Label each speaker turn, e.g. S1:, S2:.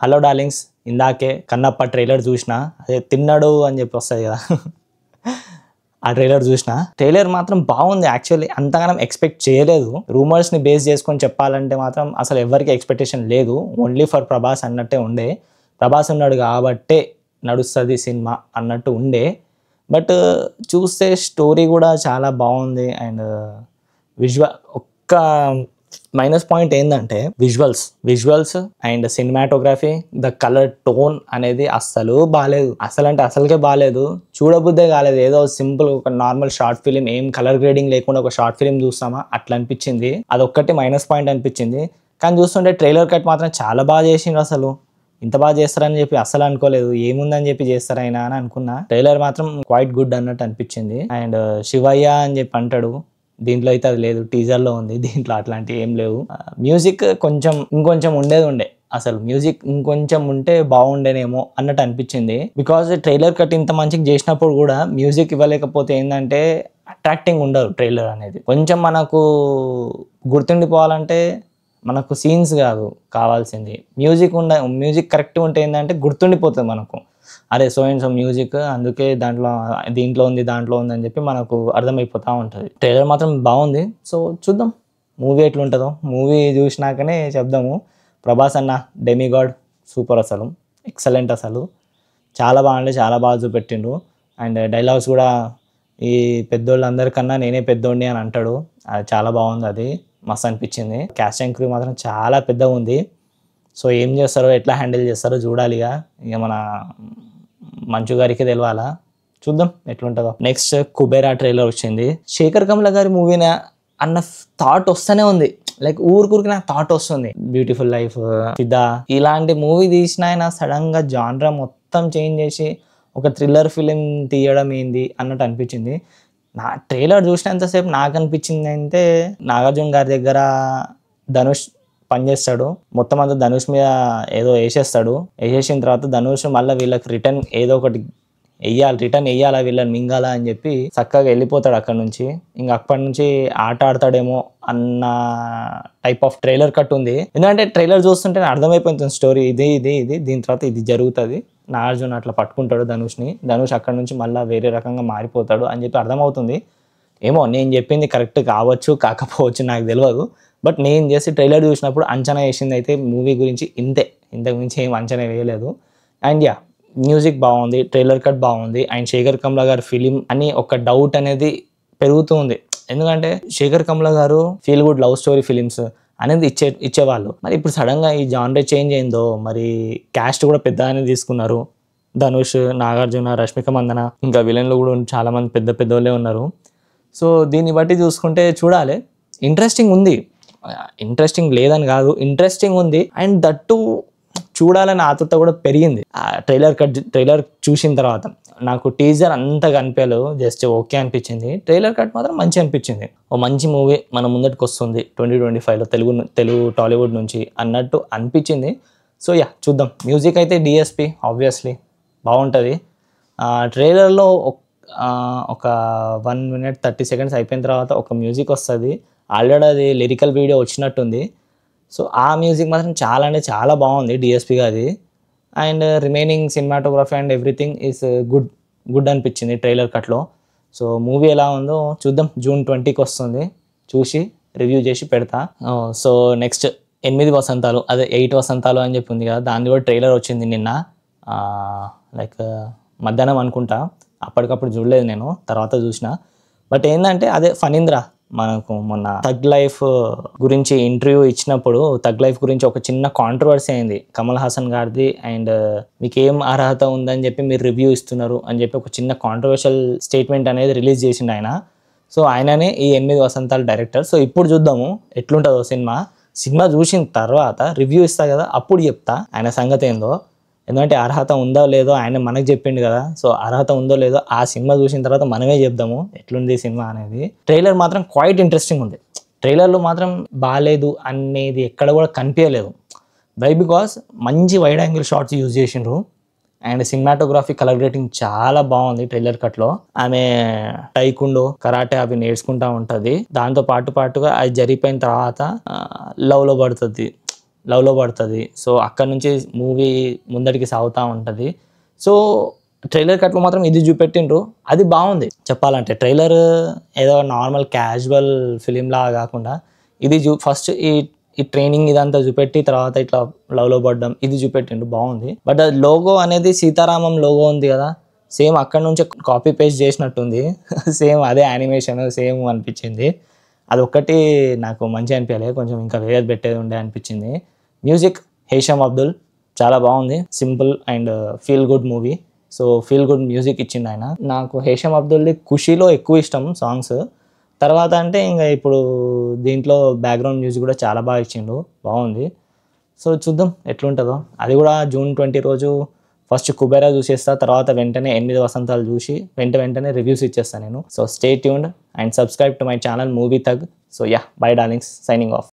S1: Hello darlings, ఇందాకే Kannappa trailer చూసిన. అదే తిన్నాడు అని చెప్పి వస్తుంది కదా, ఆ ట్రైలర్ చూసిన. ట్రైలర్ మాత్రం బాగుంది. యాక్చువల్లీ అంతగానం ఎక్స్పెక్ట్ చేయలేదు. రూమర్స్ని బేస్ చేసుకొని చెప్పాలంటే మాత్రం అసలు ఎవరికి ఎక్స్పెక్టేషన్ లేదు. ఓన్లీ ఫర్ ప్రభాస్ అన్నట్టే ఉండే. ప్రభాస్ ఉన్నాడు కాబట్టే నడుస్తుంది సినిమా అన్నట్టు ఉండే. బట్ చూస్తే స్టోరీ కూడా చాలా బాగుంది. అండ్ ఒక్క మైనస్ పాయింట్ ఏంటంటే visuals and cinematography, the colour tone అనేది అస్సలు బాగాలేదు. అసలుకే బాగాలేదు. చూడబుద్దే కాలేదు. ఏదో సింపుల్ ఒక నార్మల్ షార్ట్ ఫిలిం, ఏం కలర్ గ్రేడింగ్ లేకుండా ఒక షార్ట్ ఫిలిం చూస్తామా అట్లా అనిపించింది. అదొక్కటి మైనస్ పాయింట్ అనిపించింది. కానీ చూస్తుంటే ట్రైలర్ కట్ మాత్రం చాలా బాగా చేసిండ్రు. అసలు ఇంత బాగా చేస్తారని చెప్పి అస్సలు అనుకోలేదు. ఏముందని చెప్పి చేస్తారైనా అని అనుకున్నా. ట్రైలర్ మాత్రం క్వైట్ గుడ్ అన్నట్టు అనిపించింది. అండ్ శివయ్య అని చెప్పి అంటాడు, దీంట్లో అయితే అది లేదు. టీజర్లో ఉంది, దీంట్లో అట్లాంటివి ఏం లేవు. మ్యూజిక్ ఇంకొంచెం ఉండే అసలు మ్యూజిక్ ఇంకొంచెం ఉంటే బాగుండేనేమో అన్నట్టు అనిపించింది. బికాజ్ ట్రైలర్ కట్ ఇంత మంచిగా చేసినప్పుడు కూడా మ్యూజిక్ ఇవ్వలేకపోతే ఏంటంటే అట్రాక్టింగ్ ఉండదు ట్రైలర్ అనేది. కొంచెం మనకు గుర్తుండిపోవాలంటే మనకు సీన్స్ కాదు కావాల్సింది, మ్యూజిక్ కరెక్ట్గా ఉంటే ఏంటంటే గుర్తుండిపోతుంది మనకు. అరే సో అండ్ సో మ్యూజిక్, అందుకే దీంట్లో ఉంది అని చెప్పి మనకు అర్థమైపోతూ ఉంటుంది. ట్రైలర్ మాత్రం బాగుంది. సో చూద్దాం మూవీ ఎట్లుంటుందో. మూవీ చూసినాకనే చెప్దాము. ప్రభాస్ అన్న డెమిగాడ్, సూపర్, అసలు ఎక్సలెంట్. అసలు చాలా బాగా చూపెట్టిండ్రు. అండ్ డైలాగ్స్ కూడా ఈ పెద్దోళ్ళందరికన్నా నేనే పెద్దోడిని అని అంటాడు. అది చాలా బాగుంది. అది మస్తు అనిపించింది. క్యాస్ట్ అండ్ క్రూ మాత్రం చాలా పెద్దగా ఉంది. సో ఏం చేస్తారో, ఎట్లా హ్యాండిల్ చేస్తారో చూడాలిగా. ఇక మన మంచు గారికి తెలియాలా. చూద్దాం ఎట్లుంటుందో. నెక్స్ట్ కుబేరా ట్రైలర్ వచ్చింది. శేఖర్ కమ్ల గారి మూవీనా అన్న థాట్ వస్తూనే ఉంది. లైక్ ఊరికి నాకు థాట్ వస్తుంది. బ్యూటిఫుల్ లైఫ్, ఫిదా ఇలాంటి మూవీ తీసిన ఆయన సడన్ గా జాన్రా మొత్తం చేంజ్ చేసి ఒక థ్రిల్లర్ ఫిలిం తీయడం ఏంది అన్నట్టు అనిపించింది. నా ట్రైలర్ చూసినంతసేపు నాకు అనిపించింది అంటే, నాగార్జున గారి దగ్గర ధనుష్ పనిచేస్తాడు. మొత్తం అంతా ధనుష్ మీద ఏదో వేసేసిన తర్వాత ధనుష్ మళ్ళీ వీళ్ళకి రిటర్న్ ఏదో ఒకటి వెయ్యాలా వీళ్ళని మింగాలా అని చెప్పి చక్కగా వెళ్ళిపోతాడు అక్కడ నుంచి. ఇంకా అప్పటి నుంచి ఆట ఆడతాడేమో అన్న టైప్ ఆఫ్ ట్రైలర్ కట్ ఉంది. ఎందుకంటే ట్రైలర్ చూస్తుంటే అర్థమైపోతుంది స్టోరీ, ఇది దీని తర్వాత ఇది జరుగుతుంది. నాగార్జున అట్లా పట్టుకుంటాడు ధనుష్ అక్కడ నుంచి మళ్ళీ వేరే రకంగా మారిపోతాడు అని చెప్పి అర్థమవుతుంది. ఏమో నేను చెప్పింది కరెక్ట్ కావచ్చు కాకపోవచ్చు నాకు తెలియదు. బట్ నేను చేసి ట్రైలర్ చూసినప్పుడు అంచనా వేసింది అయితే మూవీ గురించి ఇంతకు మించి ఏం అంచనా వేయలేదు. అండ్ మ్యూజిక్ బాగుంది, ట్రైలర్ కట్ బాగుంది. అండ్ శేఖర్ కమ్ల గారు ఫిలిం అని ఒక డౌట్ అనేది పెరుగుతూ ఉంది. ఎందుకంటే శేఖర్ కమ్ల గారు feel good love story films అనేది ఇచ్చేవాళ్ళు. మరి ఇప్పుడు సడన్ గా ఈ జానర్ చేంజ్ అయిందో, మరి క్యాస్ట్ కూడా పెద్దగానే తీసుకున్నారు. ధనుష్, నాగార్జున, రష్మిక మందన, ఇంకా విలన్లు కూడా చాలా మంది పెద్దోళ్ళే ఉన్నారు. సో దీన్ని బట్టి చూసుకుంటే చూడాలి. ఇంట్రెస్టింగ్ ఉంది, ఇంట్రెస్టింగ్ లేదని కాదు, ఇంట్రెస్టింగ్ ఉంది. అండ్ దట్టు చూడాలని ఆతృత కూడా పెరిగింది. ఆ ట్రైలర్ చూసిన తర్వాత నాకు టీజర్ అంతగా అనిపించలేదు, జస్ట్ ఓకే అనిపించింది. ట్రైలర్ కట్ మాత్రం మంచి అనిపించింది. ఓ మంచి మూవీ మన ముందటికి వస్తుంది 2025లో తెలుగు టాలీవుడ్ నుంచి అన్నట్టు అనిపించింది. సో చూద్దాం. మ్యూజిక్ అయితే డిఎస్పి ఆబ్వియస్లీ బాగుంటుంది. ట్రైలర్లో ఒక 1 minute 30 seconds అయిపోయిన తర్వాత ఒక మ్యూజిక్ వస్తుంది. ఆల్రెడీ అది లిరికల్ వీడియో వచ్చినట్టుంది. సో ఆ మ్యూజిక్ మాత్రం చాలా బాగుంది డిఎస్పిగా అది. And remaining cinematography and everything is good అనిపించింది ట్రైలర్ కట్లో. సో మూవీ ఎలా ఉందో చూద్దాం. June 20కి వస్తుంది. చూసి రివ్యూ చేసి పెడతా. సో నెక్స్ట్ 8 వసంతాలు, అదే 8 వసంతాలు అని చెప్పి ఉంది కదా, దాన్ని కూడా ట్రైలర్ వచ్చింది నిన్న. లైక్ మధ్యాహ్నం అనుకుంటా. అప్పటికప్పుడు చూడలేదు నేను, తర్వాత చూసిన. బట్ ఏంటంటే అదే ఫణీంద్ర మనకు మొన్న థగ్ లైఫ్ గురించి ఇంటర్వ్యూ ఇచ్చినప్పుడు థగ్ లైఫ్ గురించి ఒక చిన్న కాంట్రవర్సీ అయింది కమల్ హాసన్ గారిది. అండ్ మీకేం అర్హత ఉందని చెప్పి మీరు రివ్యూ ఇస్తున్నారు అని చెప్పి ఒక చిన్న కాంట్రవర్షియల్ స్టేట్మెంట్ అనేది రిలీజ్ చేసిండు ఆయన. సో ఆయననే ఈ 8 వసంతాల డైరెక్టర్. సో ఇప్పుడు చూద్దాము ఎట్లుంటుందో సినిమా చూసిన తర్వాత రివ్యూ ఇస్తా కదా, అప్పుడు చెప్తా ఆయన సంగతి ఏందో. ఎందుకంటే అర్హత ఉందో లేదో ఆయన మనకు చెప్పిండు కదా. సో అర్హత ఉందో లేదో ఆ సినిమా చూసిన తర్వాత మనమే చెప్దాము ఎట్లుంది సినిమా అనేది. ట్రైలర్ మాత్రం క్వైట్ ఇంట్రెస్టింగ్ ఉంది. ట్రైలర్లో మాత్రం బాగాలేదు అనేది ఎక్కడ కూడా కనిపించలేదు. బికాస్ మంచి వైడ్ యాంగిల్ షాట్స్ యూజ్ చేసిండ్రు. అండ్ సినిమాటోగ్రఫీ, కలర్ గ్రేడింగ్ చాలా బాగుంది ట్రైలర్ కట్లో. ఆమె టైకుండో, కరాటే అవి నేర్చుకుంటా ఉంటుంది. దాంతో పాటుగా అది జరిగిపోయిన తర్వాత లవ్లో పడుతుంది. లవ్లో పడుతుంది. సో అక్కడ నుంచి మూవీ ముందడికి సాగుతూ ఉంటుంది. సో ట్రైలర్ కట్లో మాత్రం ఇది చూపెట్టిండ్రు, అది బాగుంది చెప్పాలంటే. ట్రైలర్ ఏదో నార్మల్ క్యాజువల్ ఫిలిం లాగా కాకుండా ఇది ఫస్ట్ ఈ ట్రైనింగ్ ఇదంతా చూపెట్టి తర్వాత ఇట్లా లవ్లో పడడం ఇది చూపెట్టిండు, బాగుంది. బట్ అది లోగో అనేది సీతారామం లోగో ఉంది కదా, సేమ్ అక్కడ నుంచే కాపీ పేస్ట్ చేసినట్టుంది. సేమ్ అదే యానిమేషన్ సేమ్ అనిపించింది. అది ఒక్కటి నాకు మంచిగా అనిపించలేదు, కొంచెం ఇంకా వేరేది పెట్టేది ఉండే అనిపించింది. మ్యూజిక్ హేషమ్ అబ్దుల్ చాలా బాగుంది, simple and feel good movie. So feel good music ఇచ్చిండు ఆయన. నాకు హేషమ్ అబ్దుల్ది ఖుషీలో ఎక్కువ ఇష్టం సాంగ్స్. తర్వాత అంటే ఇంకా ఇప్పుడు దీంట్లో బ్యాక్గ్రౌండ్ మ్యూజిక్ కూడా చాలా బాగా ఇచ్చిండు, బాగుంది. సో చూద్దాం ఎట్లుంటుందో. అది కూడా June 20 రోజు ఫస్ట్ కుబేరా చూసేస్తా, తర్వాత వెంటనే 8 వసంతాలు చూసి వెంటనే రివ్యూస్ ఇచ్చేస్తాను నేను. So stay tuned and subscribe to my channel movie tug. So yeah, by darlings, signing off.